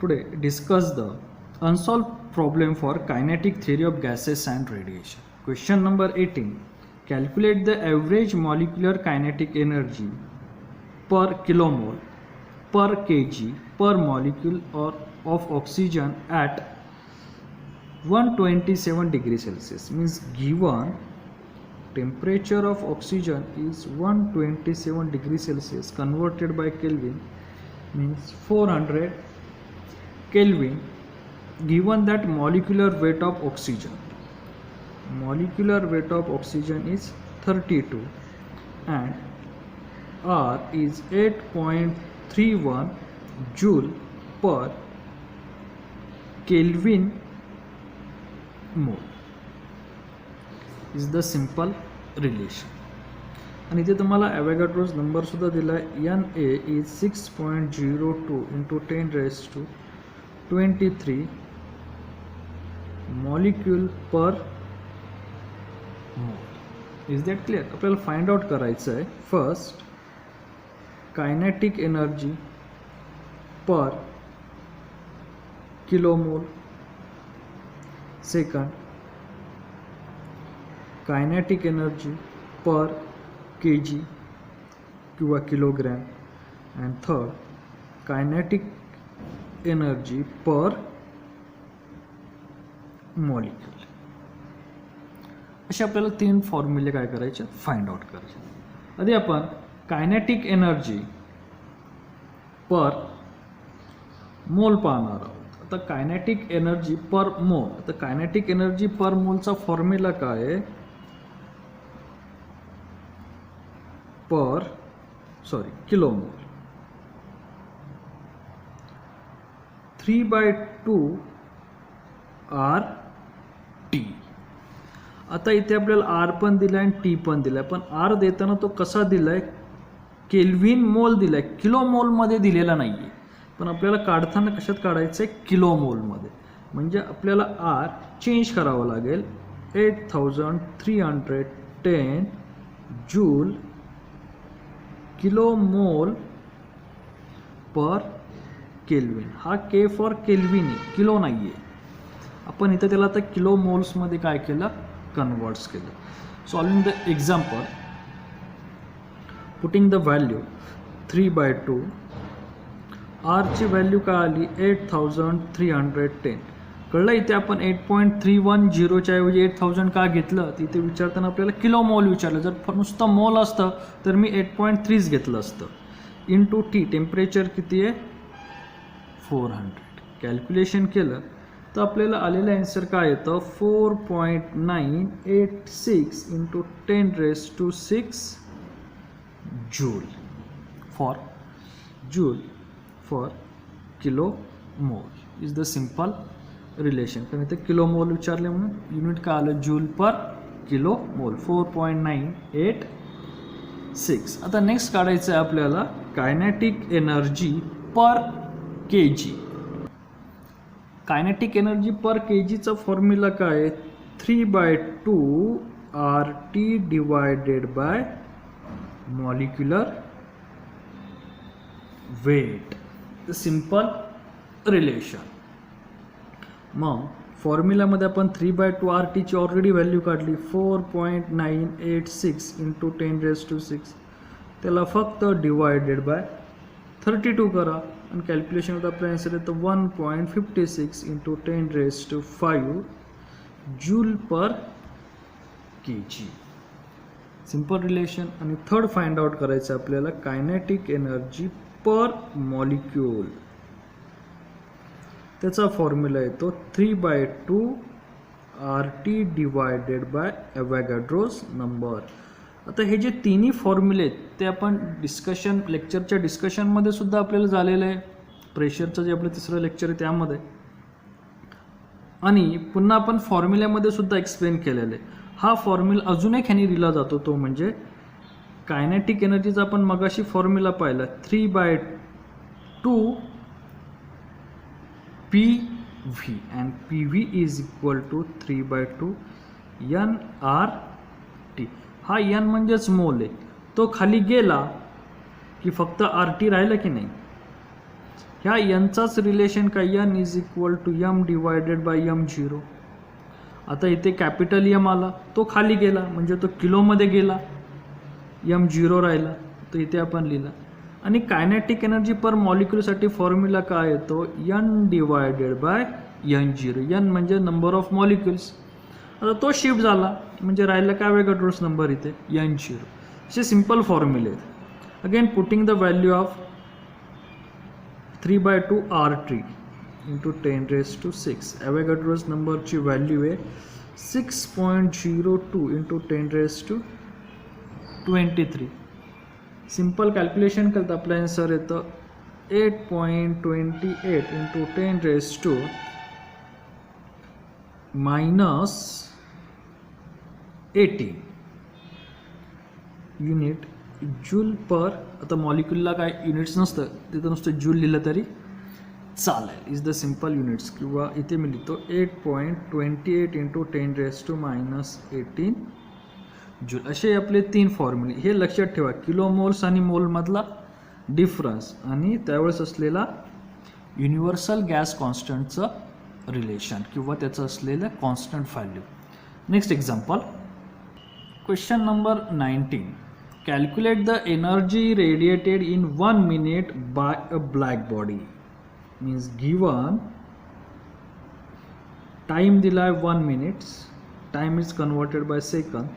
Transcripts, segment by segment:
Today discuss the unsolved problem for kinetic theory of gases and radiation. Question number 18. Calculate the average molecular kinetic energy per kilomole per kg per molecule or of oxygen at 127 degrees Celsius. Means given temperature of oxygen is 127 degrees Celsius converted by Kelvin means 400 Kelvin. Given that molecular weight of oxygen is 32 and R is 8.31 joule per Kelvin mole is the simple relation. आणि इथे तुम्हाला ॲव्होगाड्रोज number सुद्धा दिला आहे. Na is 6.02 into 10 raised to 23 molecule per mole. Is that clear? आपल्याला find out करायचं आहे. First kinetic energy पर kilomole, second kinetic energy पर kg किंवा kilogram and third kinetic energy per molecule. असे आपल्याला तीन फॉर्म्युले काय करायचे फाइंड आउट करायचे. आधी आपण कायनेटिक एनर्जी पर मोल पाहणार आहोत. आता कायनेटिक एनर्जी पर मोल, आता कायनेटिक एनर्जी पर मोलचा फॉर्म्युला काय आहे, किलोमोल 3/2 RT. आता इथे आपल्याला R पण दिलाय आणि T पण दिलाय, पण R देताना तो कसा दिलाय, केल्विन मोल दिलाय, किलो मोल मध्ये दिलेला नाहीये. पण आपल्याला काढताना कशात काढायचं आहे, किलो मोल मध्ये. म्हणजे आपल्याला R चेंज करावं लागेल. 8310 जूल किलो मोल पर केल्विन. हा के फॉर केल्विन आहे, किलो नाही आहे. आपण इथं त्याला आता किलो मोल्समध्ये काय केलं, कन्वर्ट्स केलं. Solving the example, putting the value 3/2, आरची व्हॅल्यू काय आली 8310. कळलं. इथे आपण 8.310च्या ऐवजी 8000 का घेतलं, तिथे विचारताना आपल्याला किलो मोल विचारलं. जर नुसतं मोल असतं तर मी 8.3 घेतलं असतं. इंटू टी, टेम्परेचर किती आहे 400. कॅल्क्युलेशन केलं तर आपल्याला आलेलं आन्सर काय येतं, 4.986 into 10⁶ joule for kilo mole is the simple relation. कारण इथे किलो मोल विचारले म्हणून युनिट काय आलं, जूल पर किलो मोल 4.986. आता नेक्स्ट काढायचं आहे आपल्याला kinetic energy per kg. Kinetic energy per केजीचा फॉर्म्युला काय आहे, 3/2 RT divided by molecular weight. Simple relation. मग फॉर्म्युलामध्ये आपण 3/2 RT ची ऑलरेडी व्हॅल्यू काढली, 4.986 इंटू 10⁶. त्याला फक्त डिवायडेड बाय 32 करा आणि कॅल्क्युलेशनमध्ये आपलं आन्सर येतं 1.56 इंटू 10⁵ जूल पर केजी. Simple relation. आणि थर्ड फाइंड आउट करायचं आपल्याला कायनेटिक एनर्जी पर मॉलिक्यूल. त्याचा फॉर्म्युला येतो 3/2 RT डिवायडेड बाय ॲव्होगाड्रोज नंबर. आता हे जे तिन्ही फॉर्म्युले आहेत ते आपण लेक्चरच्या डिस्कशनमध्ये सुद्धा आपल्याला झालेलं आहे. प्रेशरचं जे आपलं तिसरं लेक्चर आहे त्यामध्ये, आणि पुन्हा आपण फॉर्म्युल्यामध्ये सुद्धा एक्सप्लेन केलेलं आहे. हा फॉर्म्युला अजून एक ह्यानी दिला जातो, तो म्हणजे कायनेटिक एनर्जीचा आपण मगाशी फॉर्म्युला पाहिला, 3/2 PV and PV is equal to 3/2 nRT. हा n म्हणजेच मोल आहे, तो खाली गेला की फक्त RT राहिला की नाही. ह्या यांचाच रिलेशन काय, n is equal to m divided by m0. आता इथे कॅपिटल M आला, तो खाली गेला म्हणजे तो किलोमध्ये गेला, m0 राहिला, तो इथे आपण लिहिला. आणि कायनेटिक एनर्जी पर मॉलिक्युलसाठी फॉर्म्युला काय येतो, n divided by n0. n म्हणजे नंबर ऑफ मॉलिक्युल्स. आता तो शिफ्ट झाला म्हणजे राहिला काय ॲव्होगाड्रोस नंबर इथे n0. असे सिंपल फॉर्म्युले आहेत. Again putting the value of 3/2 RT into 10⁶. ॲव्होगाड्रोस नंबरची व्हॅल्यू आहे 6.02 इंटू 10⁻23. सिंपल कॅल्क्युलेशन केलं तर आपलं आन्सर येतं 8.28 इंटू 10⁻18 युनिट जूल पर. आता मॉलिक्युलला काय युनिट्स नसतं, तिथं नुसतं जूल लिहिलं तरी चालेल. Is the simple units. किंवा इथे मी लिहितो 8.28 इंटू 10⁻18 जूल. असे आपले 3 फॉर्म्युले. हे लक्षात ठेवा, किलो मोल्स आणि मोलमधला डिफरन्स आणि त्यावेळेस असलेला युनिव्हर्सल गॅस कॉन्स्टंटचं रिलेशन किंवा त्याचं असलेलं constant value. Next example, question number 19. Calculate the energy radiated in 1 minute by a black body. Means given time दिलाय 1 minutes, time is converted by second,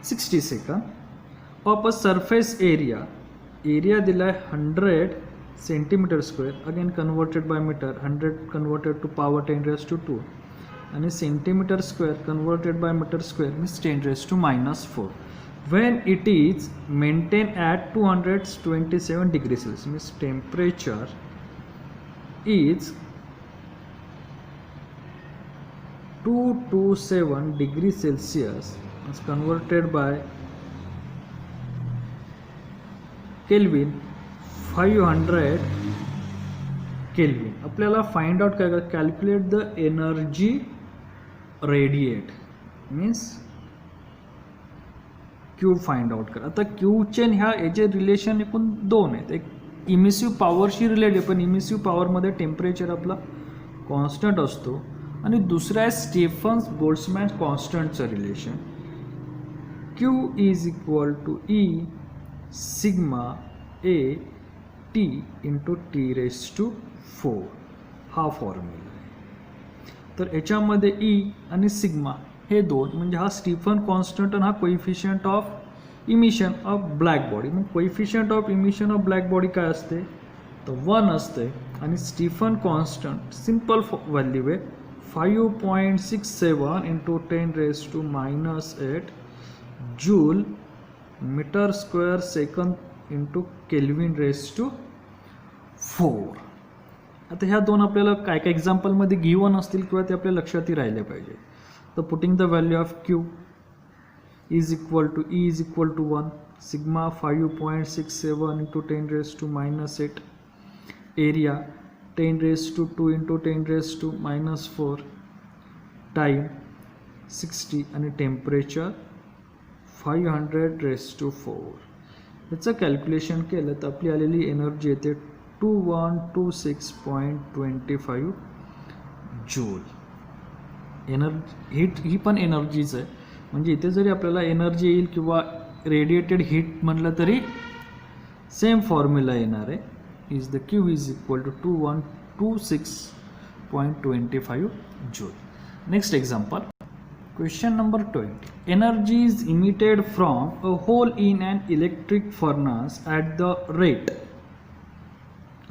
60 second, of a surface area दिलाय 100 centimeter square, again converted by meter, 100 converted to power 10⁻², आणि centimeter square converted by meter square means 10⁻⁻4. when it is maintained at 227 degrees Celsius, means temperature is 227 degrees Celsius is converted by Kelvin 500 Kelvin. आपल्याला find out काय, calculate the energy radiate means Q find out कर. आता क्यूचे ह्या याचे relation एकूण 2 आहेत. एक emissive पॉवरशी रिलेटेड, पण इमिसिव्ह पॉवरमध्ये टेम्परेचर आपला कॉन्स्टंट असतो, आणि दुसरा आहे स्टीफन्स बोल्ट्झमॅन कॉन्स्टंटचं relation. Q is equal to E sigma A T into T⁴. हा फॉर्म्युला आहे. तर याच्यामध्ये ई आणि सिग्मा हे 2 म्हणजे हा स्टीफन कॉन्स्टंट आणि हा coefficient of emission of black body. मग coefficient of emission of black body काय असते, तर 1 असते. आणि स्टीफन कॉन्स्टंट सिंपल व्हॅल्यू आहे 5.67 into 10⁻⁻8 joule metre square second into Kelvin⁴. आता ह्या 2 आपल्याला काय काय एक्झाम्पलमध्ये गिवन असतील किंवा ते आपल्या लक्षातही राहिले पाहिजे. तर putting the value of Q is equal to E is equal to 1 sigma 5.67 into 10⁻⁻8 area 10⁻² into 10⁻⁻4 time 60 आणि टेम्परेचर 500⁴. याचं कॅल्क्युलेशन केलं तर आपली आलेली एनर्जी येते 2126.25 जूल. हीट ही पण एनर्जीच आहे, म्हणजे इथे जरी आपल्याला एनर्जी येईल किंवा रेडिएटेड हीट म्हटलं तरी सेम फॉर्म्युला येणार आहे. Is the Q is equal to 2126.25 joule. Next example, question number 20. Energy is emitted from a hole in an electric furnace at the rate.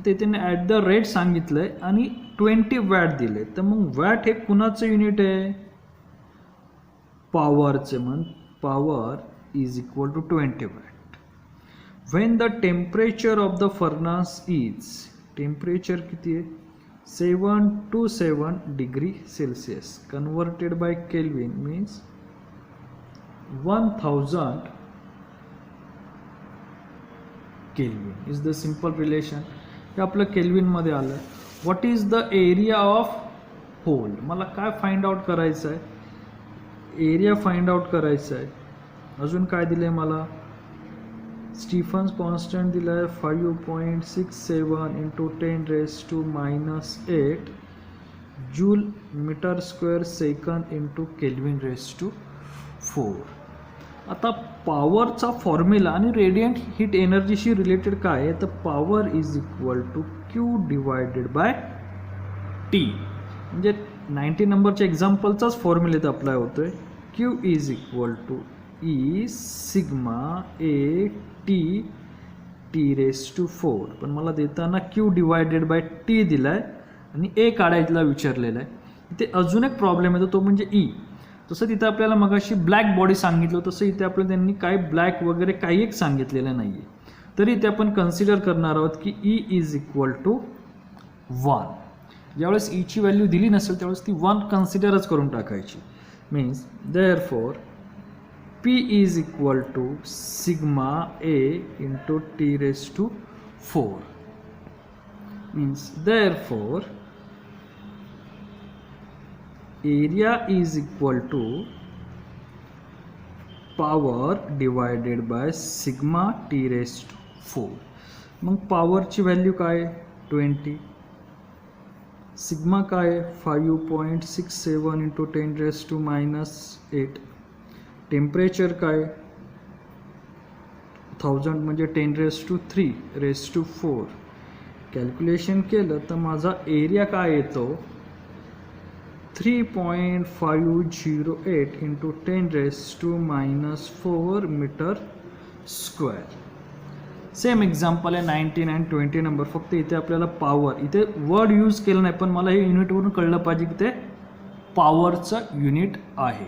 ते त्याने ॲट द रेट सांगितलं आहे आणि 20 watt दिले. तर मग वॅट हे कुणाचं युनिट आहे, पॉवरचे. मग power is equal to 20 watt. When the temperature of the furnace is, temperature किती आहे 727 degree Celsius converted by kelvin means 1000 kelvin is the simple relation. हे आपलं केल्विनमध्ये आलं. What is the area of hole. मला काय फाइंड आउट करायचं आहे, एरिया फाइंड आउट करायचं आहे. अजून काय दिलं आहे मला स्टीफन्स कॉन्स्टंट दिला आहे 5.67 into 10⁻⁻8 joule metre square second into kelvin raise to 4. आता पॉवरचा फॉर्म्युला आणि रेडियंट हीट एनर्जीशी रिलेटेड काय आहे तर power is equal to Q divided by T. म्हणजे 90 नंबरच्या एक्झाम्पलचाच फॉर्म्युला इथं अप्लाय होतोय. Q is equal to E sigma A T T raise to 4. पण मला देताना क्यू डिवायडेड बाय टी दिला आहे आणि ए काढायला विचारलेलं आहे. इथे अजून एक प्रॉब्लेम येतो तो म्हणजे ई. तसं तिथं आपल्याला मगाशी ब्लॅक बॉडी सांगितलं तसं इथे आपल्याला त्यांनी काय ब्लॅक वगैरे काही एक सांगितलेलं नाही आहे. तरी इथे आपण कन्सिडर करणार आहोत की ई इज इक्वल टू 1. ज्यावेळेस ईची व्हॅल्यू दिली नसेल त्यावेळेस ती 1 कन्सिडरच करून टाकायची. Means therefore P is equal to sigma A into T raised to 4. Means therefore area is equal to power divided by sigma T raised to 4. मग पॉवरची व्हॅल्यू काय 20. सिग्मा काय 5.67 इंटू 10⁻⁻8. टेम्परेचर काय 1000 म्हणजे 10⁻³ कॅल्क्युलेशन केलं तर माझा एरिया काय येतो 3.508 into 10⁻⁻4 metre square. Same example आहे 19 आणि 20 नंबर. फक्त इथे आपल्याला पॉवर इथे वर्ड यूज केलं नाही पण मला हे युनिटवरून कळलं पाहिजे की ते पॉवरचं युनिट आहे.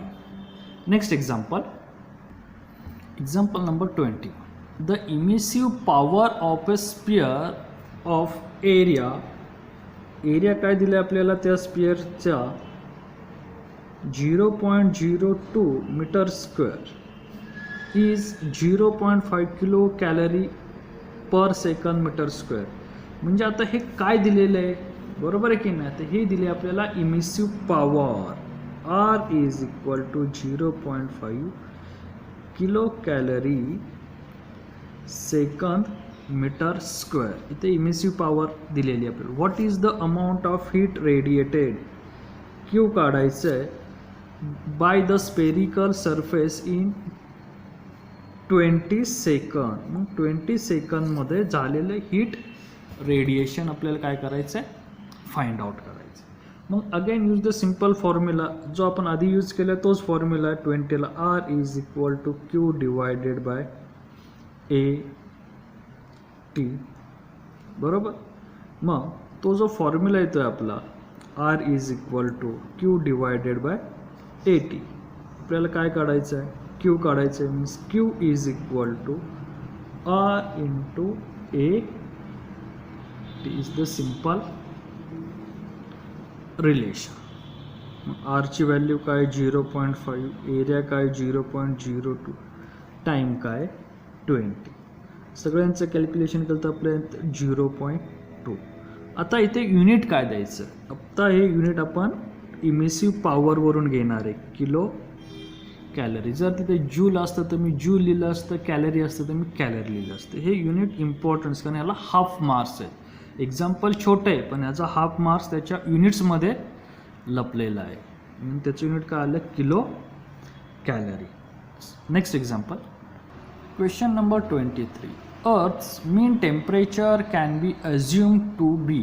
Next example number 20. The emissive power of a sphere of area काय दिलं आपल्याला त्या स्पिअरच्या 0.02 metre square is 0.5 kilo calorie per second metre square. म्हणजे आता हे काय दिलेलं आहे बरोबर आहे की नाही. तर हे दिले आपल्याला emissive power R is equal to 0.5 kilo calorie second metre square. इथे इमिसिव्ह पॉवर दिलेली आहे आपल्याला. What is the amount of heat radiated Q काढायचं आहे by the spherical surface in 20 second. मग 20 सेकंदमध्ये झालेलं हीट रेडिएशन आपल्याला काय करायचं आहे फाइंड आउट करायचं. मग again use the simple formula जो आपण आधी यूज केला तोच फॉर्म्युला आहे 20ला. R is equal to Q divided by A T बरोबर. मग तो जो फॉर्म्युला येतो आहे आपला R is equal to Q divided by A T. आपल्याला काय काढायचं आहे क्यू काढायचं आहे. Means Q is equal to R into A T is the simple relation. R ची व्हॅल्यू काय 0.5, एरिया काय 0.02, टाईम काय 20. सगळ्यांचं कॅल्क्युलेशन केलं तर आपल्याला 0.2. आता इथे युनिट काय द्यायचं. आता हे युनिट आपण इमिसिव्ह पॉवरवरून घेणार आहे किलो कॅलरी. जर तिथे जूल असतं तर मी जूल लिहिलं असतं, कॅलरी असतं तर मी कॅलरी लिहिलं असतं. हे युनिट इम्पॉर्टन्स कारण याला हाफ मार्क्स आहे. एक्झाम्पल छोटं आहे पण याचा हाफ मार्क्स त्याच्या युनिट्समध्ये लपलेला आहे. म्हणून त्याचं युनिट काय आलं kilo calorie. Next example question number 23. Earth's mean temperature can be assumed to be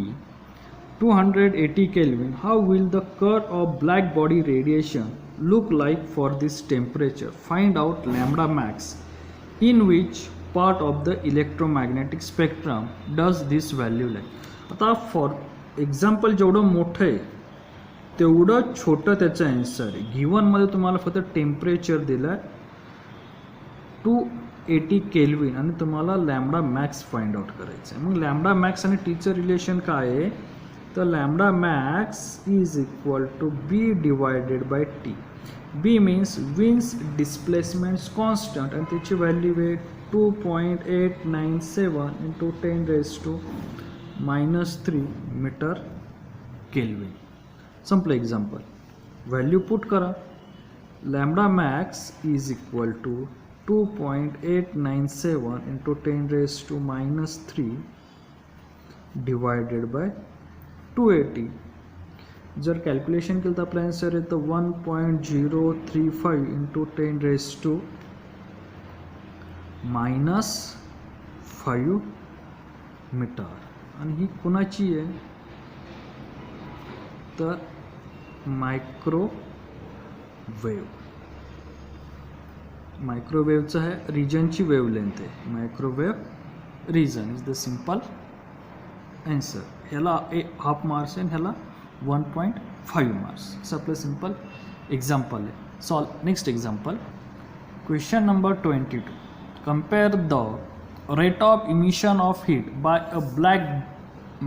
280 Kelvin. How will the curve of black body radiation look like for this temperature? Find out lambda max. In which part of the electromagnetic spectrum does this value lie? आता for example जेवढं मोठं आहे तेवढं छोटं त्याचं answer आहे. गिवनमध्ये तुम्हाला फक्त टेम्परेचर दिलं आहे 280 Kelvin आणि तुम्हाला लॅम्बडा मॅक्स फाइंड आउट करायचं आहे. मग लॅम्बडा मॅक्स आणि टीचं रिलेशन काय आहे तर lambda max is equal to B divided by T. B means Wien's displacement constant आणि त्याची व्हॅल्यू आहे 2.897 इंटू 10⁻³ मीटर केल्विन. संपलं एक्झाम्पल. व्हॅल्यू पुट करा. Lambda max is equal to 2.897 into 10 raised to minus 3 divided by 280. जर calculation केलं तर आपला answer येतं 1.035 into 10 raised to minus 5 metre. आणि ही कुणाची आहे तर मायक्रोवेव्हचं आहे, रिजनची वेवलेंथ आहे. Microwave region is the simple answer. ह्याला हाफ मार्क्स आहे, ह्याला 1.5 मार्क्स. असं आपलं सिंपल एक्झाम्पल आहे. Solve next example. Question number 22. Compare the rate of emission of heat by a black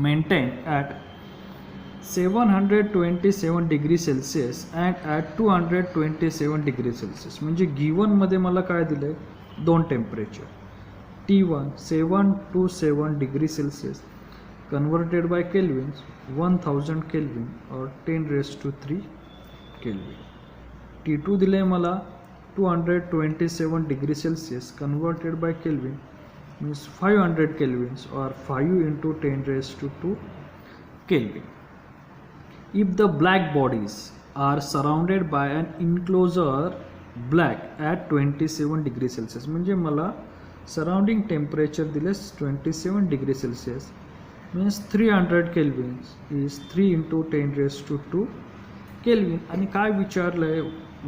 maintained at 727 degree Celsius and at 227 degree Celsius. म्हणजे given मध्ये मला काय दिलंय दोन temperature. T1 727 degree Celsius converted by Kelvin 1000 Kelvin or 10 raised to 3 Kelvin. T2 दिलंय मला 227 degree Celsius converted by Kelvin means 500 kelvins or 5 into 10 raised to 2 Kelvin. If the black bodies are surrounded by an enclosure black at 27 degree Celsius, म्हणजे मला surrounding temperature the less 27 degree Celsius means 300 kelvins is 3 into 10 raised to 2 Kelvin. आणि काय विचारलंय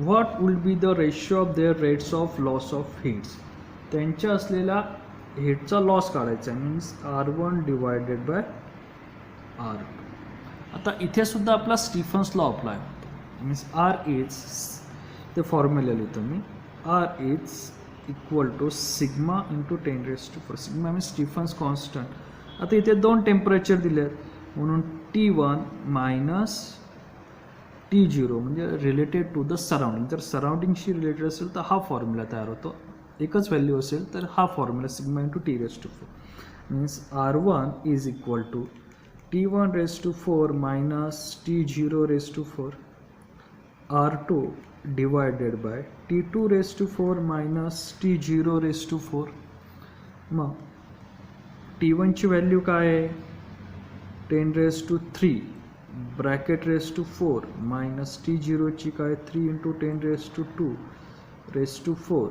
what would be the ratio of their rates of loss of heats. त्यांच्या असलेल्या हीटचा loss काढायचा means R1 divided by R2. आता इथे सुद्धा आपला स्टीफन्स लॉ अप्लाय होतो. मीन्स R इज ते फॉर्म्युला लिहितो मी. R is equal to sigma into 10 raised to 4. Sigma means Stefan's constant. आता इथे दोन टेम्परेचर दिले आहेत म्हणून T1 मायनस T0 म्हणजे रिलेटेड टू द सराउंडिंग. जर सराउंडिंगशी रिलेटेड असेल तर हा फॉर्म्युला तयार होतो. एकच व्हॅल्यू असेल तर हा formula sigma into T raised to 4 means R1 is equal to T1 raised to 4 minus T0 raised to 4 R2 divided by T2 raised to 4 minus T0 raised to 4. मग T1 ची value काय आहे 10 raised to 3 bracket raised to 4 minus T0 ची काय 3 into 10 raised to 2 raised to 4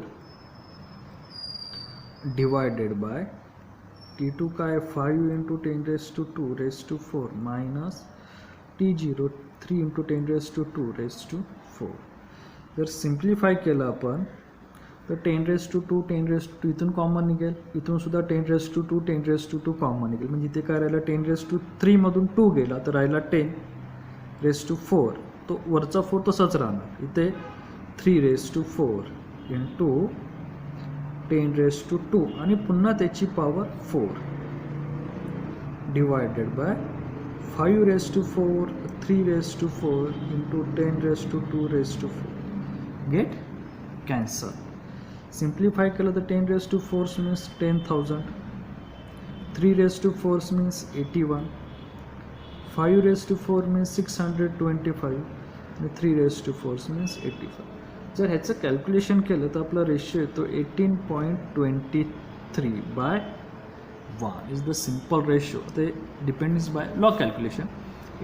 divided by T2 काय 5 into 10 raised to 2 raised to 4 minus T0 3 into 10 raised to 2 raised to 4. जर simplify केलं आपण तर 10 raised to 2 10 raised to 2 इथून common निघेल, इथून सुद्धा 10 raised to 2 10 raised to 2 common निघेल. म्हणजे इथे काय राहिला 10 raised to 3 मधून 2 गेला तर राहिला 10 raised to 4. तो वरचा 4 तसाच राहणार. इथे 3 raised to 4 into 10 raised to 2 आणि पुन्हा त्याची power 4 divided by 5 raised to 4 3 raised to 4 into 10 raised to 2 raised to 4 get cancel. Simplify केलं तर 10 raised to 4 means 10,000 3 raised to 4 means 81 5 raised to 4 means 625 आणि 3 raised to 4 means 85. जर ह्याचं calculation केलं तर आपला रेशियो येतो 18.23/1 इज द सिम्पल रेशियो. ते depends by law calculation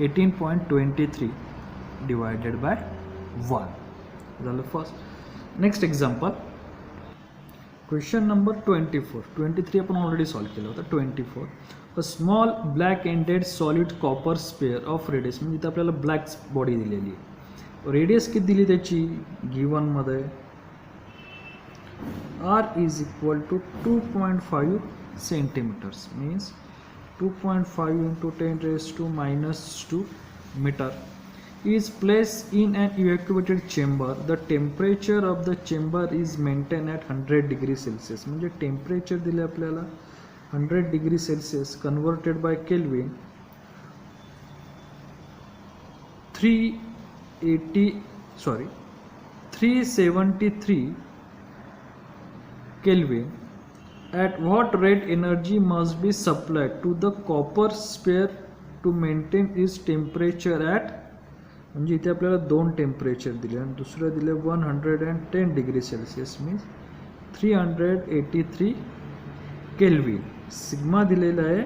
18.23 divided by 1 झालं first. Next example question number 24. 23 आपण ऑलरेडी सॉल्व केलं होतं. 24 a small black ended solid copper spare of radius म्हणजे इथं आपल्याला ब्लॅक बॉडी दिलेली आहे. रेडियस किती दिली त्याची गिवनमध्ये R is equal to 2.5 centimetres means 2.5 into 10 raised to minus 2 meter is placed in an evacuated chamber. The temperature of the chamber is maintained at 100 degree Celsius. म्हणजे टेम्परेचर दिले आपल्याला 100 degree Celsius converted by Kelvin 373 Kelvin. At what rate energy must be supplied to the copper sphere to maintain its temperature at म्हणजे इथे आपल्याला दोन temperature दिले आणि दुसरं दिले 110 degree Celsius means 383 kelvin. Sigma दिलेला आहे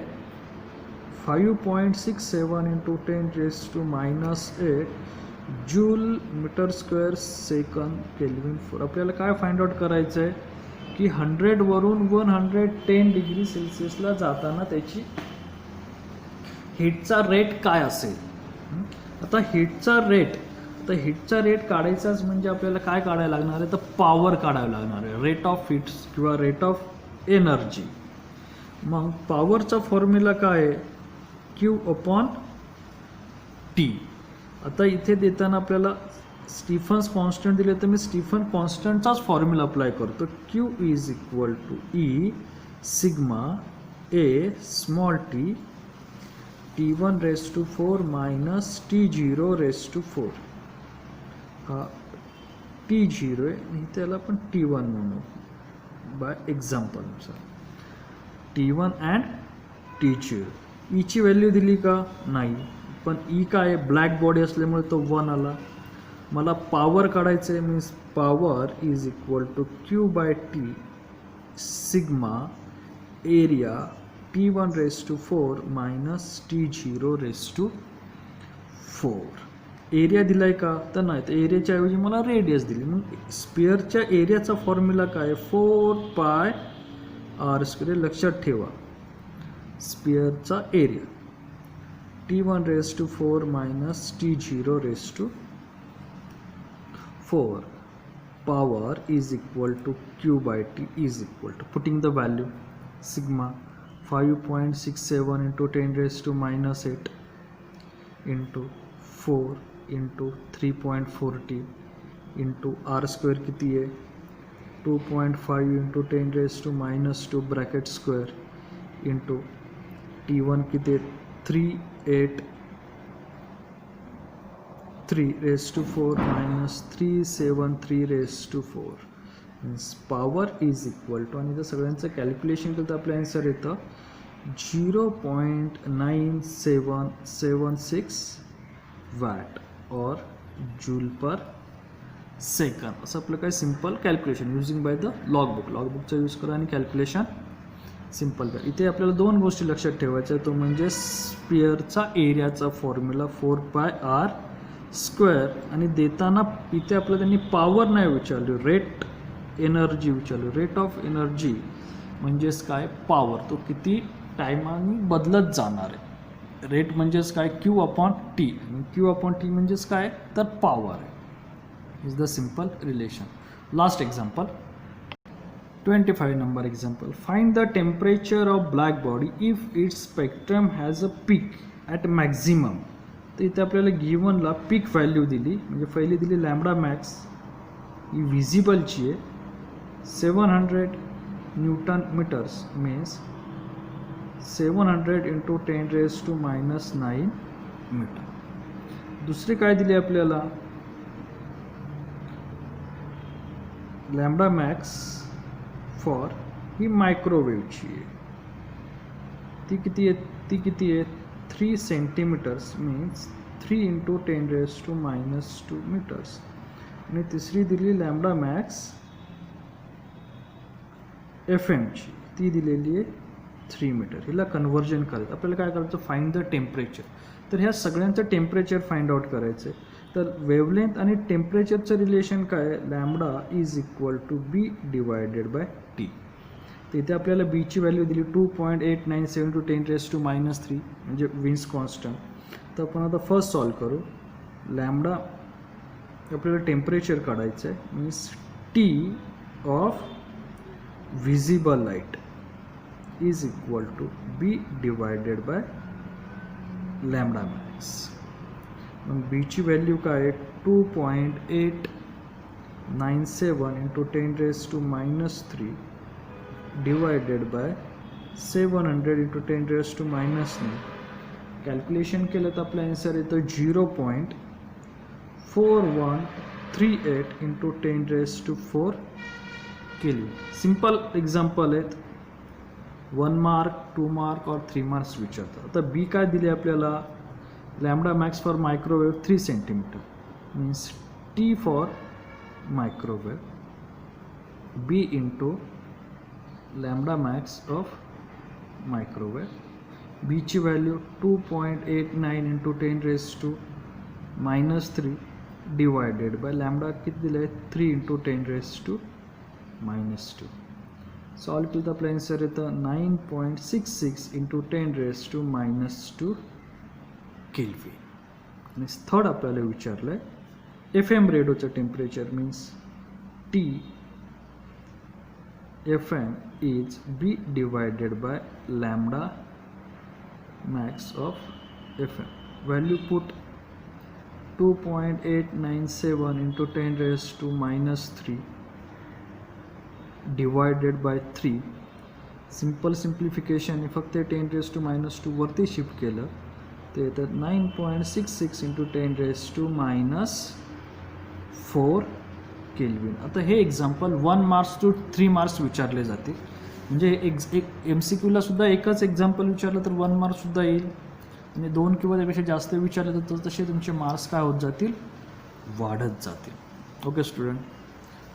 5.67 into 10⁻⁸ joule metre square second kelvin 4. आपल्याला काय फाइंड आउट करायचं आहे की 100 वरून 110 डिग्री सेल्सिअसला जाताना त्याची हीटचा रेट काय असेल. आता हीटचा रेट काढायचाच म्हणजे आपल्याला काय काढायला लागणार आहे, तर पॉवर काढायला लागणार आहे, रेट ऑफ हीट्स किंवा रेट ऑफ एनर्जी. मग पॉवरचा फॉर्म्युला काय आहे, क्यू अपॉन टी. आता इथे देताना आपल्याला स्टीफन्स कॉन्स्टंट दिले तर मी स्टीफन कॉन्स्टंटचाच फॉर्म्युला अप्लाय करतो. Q is equal to E sigma A small T T1⁴ minus T0⁴. हा T0 आहे आणि त्याला आपण T1 म्हणू बाय एक्झाम्पलनुसार. T1 and T0. ईची व्हॅल्यू दिली का नाही, पण ई काय आहे, ब्लॅक बॉडी असल्यामुळे तो 1 आला. मला पॉवर काढायचं आहे, means power is equal to Q by T sigma area T1⁴ minus T0⁴. Area दिलाय का, तर नाही, तर एरियाच्या ऐवजी मला रेडियस दिली. मग स्पिअरच्या एरियाचा फॉर्म्युला काय, 4πr². लक्षात ठेवा, स्पिअरचा area T1⁴ minus T0⁴. Power is equal to Q by T is equal to, putting the value, sigma 5.67 into 10⁻⁸ into 4 into 3.40 into r² किती आहे 2.5 into 10⁻² bracket square into T1 किती आहे 383⁴ minus 373⁴. Means power is equal to, आणि जर सगळ्यांचं calculation केलं तर आपलं आन्सर येतं 0.9776 वॅट और जूल पर सेकंद. असं आपलं काय simple calculation using by the लॉगबुकचा यूज करा आणि कॅल्क्युलेशन सिम्पल करा. इथे आपल्याला दोन गोष्टी लक्षात ठेवायच्या, तो म्हणजे स्पिअरचा एरियाचा फॉर्म्युला 4πr², आणि देताना इथे आपलं त्यांनी पॉवर नाही विचारली, रेट एनर्जी विचारली. रेट ऑफ एनर्जी म्हणजेच काय, पॉवर, तो किती टायमाने बदलत जाणार आहे. रेट म्हणजेच काय, क्यू अपॉन टी, आणि क्यू अपॉन टी म्हणजेच काय, तर पॉवर आहे. Is the simple relation. Last example 25 number example. Find the temperature of black body if it's spectrum has a peak at maximum. तर इथे आपल्याला गिवनला पीक व्हॅल्यू दिली, म्हणजे पहिली दिली लॅम्बडा मॅक्स, ही विजिबलची आहे 700 newton metres, means 700 into 10⁻⁹ metre. दुसरी काय दिली आपल्याला, लॅम्बडा मॅक्स फॉर ही मायक्रोवेव्हची आहे, ती किती आहे 3 सेंटीमीटर्स, मीन्स 3 इंटू 10⁻² मीटर्स. आणि तिसरी दिली लॅम्बडा मॅक्स FM ची, ती दिलेली आहे 3 मीटर. हिला कन्व्हर्जन करायचं. आपल्याला काय करायचं, फाइंड द टेम्परेचर. तर ह्या सगळ्यांचं टेम्परेचर फाइंड आउट करायचं आहे. तर वेवलेंथ आणि टेम्परेचरचं रिलेशन काय आहे, lambda is equal to B divided by T. तर इथे आपल्याला बीची व्हॅल्यू दिली 2.897 टू 10⁻³ म्हणजे विन्स कॉन्स्टंट. तर आपण आता फर्स्ट सॉल्व करू. लॅम्बडा आपल्याला टेम्परेचर काढायचं आहे, means T of visible light is equal to b divided by lambda max. मग b ची व्हॅल्यू काय आहे 2.897 into 10⁻³ divided by 700 into 10⁻⁹. Calculation केलं तर आपला आन्सर येतो 0.4138 इंटू 10⁻⁴ केली. सिंपल एग्जाम्पल आहेत, 1 मार्क 2 मार्क और 3 मार्क्स विचारतात. आता बी काय दिले आपल्याला, lambda max for microwave 3 centimetre, means T for microwave B into lambda max of microwave. B ची value 2.89 into 10 raised to -3 divided by lambda किती दिलं आहे 3 into 10 raised to -2. सॉल्व केलं तर आपलं आन्सर येतं 9.66 into 10 raised to -2 केल्विन. आणि third आपल्याला विचारलं आहे FM रेडिओचं temperature means T FM is B divided by lambda max of FM. Value put 2.897 into 10 raised to -3 divided by 3. Simple simplification फक्त 10 raised to -2 वरती शिफ्ट केलं ते येतं 9.66 into 10 raised to -4 केल्विन. आता हे एक्झाम्पल 1 मार्क्स टू 3 मार्क्स विचारले जाते. म्हणजे एक MCQला सुद्धा एकच एक्झाम्पल विचारलं तर 1 मार्क्स सुद्धा येईल आणि 2 किंवा त्यापेक्षा जास्त विचारलं तर तसे तुमचे मार्क्स काय होत जातील वाढत जातील. ओके स्टुडंट,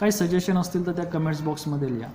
काही सजेशन असतील तर त्या कमेंट्स बॉक्समध्ये लिहा.